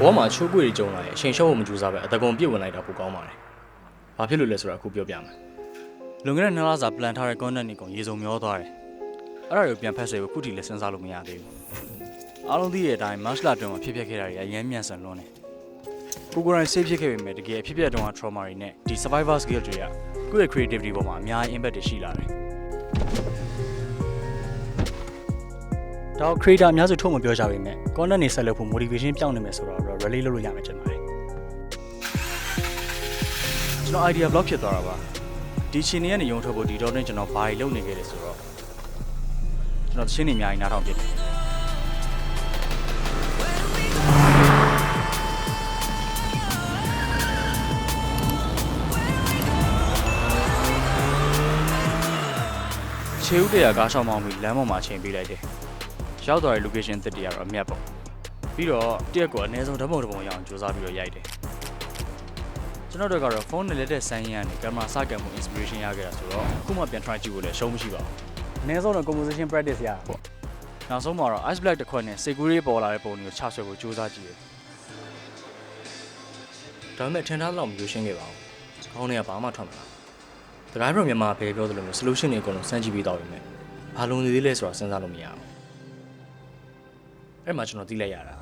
ဘောမှာချိုးကွေတွေကြုံလာရင်အချိန်ရှော့ဖို့မကြိုးစားပဲအတကုံပြစ်ဝင်လိုက်တာပိုကောင်းပါတယ်။ဘာဖြစ်လို့လဲဆိုတာအခုပြောပြမယ်။လွန်ခဲ့တဲ့2 လစာ plan ထားတဲ့ content တွေကုန်ရေစုံမျောသွားတယ်။အဲ့ဒါကိုပြန်ဖက်ဆွဲဖို့ခုထိလည်းစဉ်းစားလို့မရသေးဘူး။အားလုံးသိတဲ့အတိုင်း March လအတွင်းမှာဖြစ်ပျက်ခဲ့တာတွေအရင်မြန်ဆန်လွန်းတယ်။ကိုကိုရိုင်း save ဖြစ်ခဲ့ပေမဲ့တကယ်ဖြစ်ပျက်တုန်းက trauma တွေနဲ့ဒီ survivor skill တွေကကိုယ့်ရဲ့ creativity ပေါ်မှာအများကြီး impact တွေရှိလာတယ်။တော့ creator အများစုထုတ်မပြောကြပေမဲ့ content တွေဆက်လုပ်ဖို့ motivation ပြောင်းနေမယ်ဆိုတော့ rally လုပ်လို့ရမယ်ထင်ပါတယ်ကျွန်တော် idea block ဖြစ်သွားတာပါဒီချင်းနေကနေရုံထုတ်ဖို့ဒီတော့နဲ့ကျွန်တော်ဘာတွေလုပ်နေခဲ့လဲဆိုတော့ကျွန်တော်ချင်းနေအများကြီးနားထောင်ဖြစ်တယ်ခြေဦးတရားကားရှောင်းမောင်းပြီးလမ်းပေါ်မှာချိန်ပေးလိုက်တယ်ရောက်သွားတဲ့ location တစ်တည်းကတော့အမြတ်ပေါ့ပြီးတော့တရက်ကိုအနည်းဆုံးဓာတ်ပုံတစ်ပုံရအောင်စူးစမ်းပြီးတော့ရိုက်တယ်ကျွန်တော်တို့ကတော့ဖုန်းနဲ့လက်တဲ့ဆိုင်းရန်နဲ့ကင်မရာစကန်မှု inspiration ရခဲ့တာဆိုတော့အခုမှပြန် try ကြည့်ဖို့လည်းရှုံးမရှိပါဘူးအနည်းဆုံးတော့ composition practice ရပေါ့နောက်ဆုံးမှာတော့ ice black တစ်ခွက်နဲ့ security ပေါ်လာတဲ့ပုံတွေကိုချဆွဲဖို့စူးစမ်းကြည့်တယ်ဒါပေမဲ့ထင်ထားလောက်မယူရှင်းခဲ့ပါဘူးခေါင်းထဲကဘာမှထွက်မလာတခိုင်းပြောမြန်မာပဲပြောသလိုမျိုး solution တွေအကုန်လုံးစမ်းကြည့်ပြီးတော့ပြီမဲ့ဘာလုံးနေသေးလဲဆိုတာစဉ်းစားလို့မရဘူးအဲ့မှာကျွန်တော်သိလိုက်ရတာ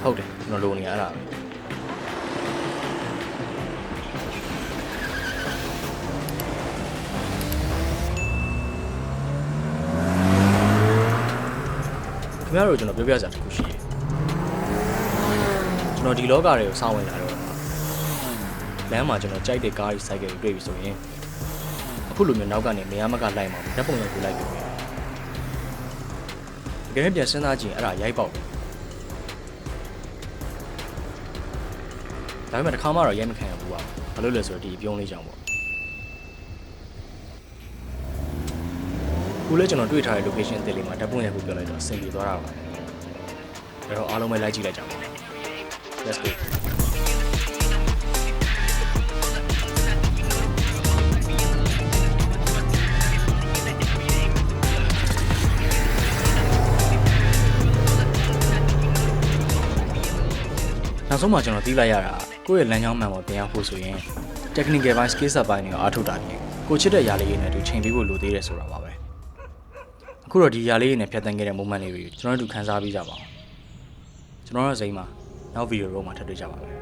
ဟုတ်တယ်ကျွန်တော်လိုနေရတာပဲခင်ဗျားတို့ကျွန်တော်ပြောပြစရာတစ်ခုရှိတယ်ကျွန်တော်ဒီလောကတွေကိုစောင့်ဝင်လာတော့လမ်းမှာကျွန်တော်ကြိုက်တဲ့ကားကြီးစိုက်ကယ်တွေတွေ့ပြီဆိုရင်အခုလိုမျိုးနောက်ကနေမရမကလိုက်မှာဓာတ်ပုံရိုက်ကိုလိုက်ပြီတကယ်ပြန်စဉ်းစားကြည့်ရင်အဲ့ဒါရိုက်ပေါက်ဒါပေမဲ့တစ်ခါမှတော့ရိုက်မခံရဘူးပါဘာလို့လဲဆိုတော့ဒီပြုံးလေးကြောင်ပေါ့ခုလည်းကျွန်တော်တွေ့ထားတဲ့ location တစ်လေးမှာဓာတ်ပုံရိုက်ဖို့ပြောလိုက်တော့ဆင်ပြေသွားတာပါအဲ့တော့အားလုံးပဲလိုက်ကြည့်လိုက်ကြပါ Let's goနောက်ဆုံးမှကျွန်တော်သိလိုက်ရတာကိုယ့်ရဲ့လမ်းကြောင်းမှန်ပေါ်ပြန်ရောက်ဖို့ဆိုရင် technical ဘိုင်း skill set ဘိုင်းတွေကိုအားထုတ်တာနဲ့ကိုချစ်တဲ့ຢာလေးတွေနဲ့အတူချိန်ပေးဖို့လိုသေးတယ်ဆိုတာပါပဲအခုတော့ဒီຢာလေးတွေနဲ့ဖြတ်သန်းခဲ့တဲ့ moment လေးတွေကိုကျွန်တော်တို့ခန်းစားပြီးကြပါဦးကျွန်တော်တို့ဇိမ်းမှာနောက် video တော့မှာထပ်တွေ့ကြပါမယ်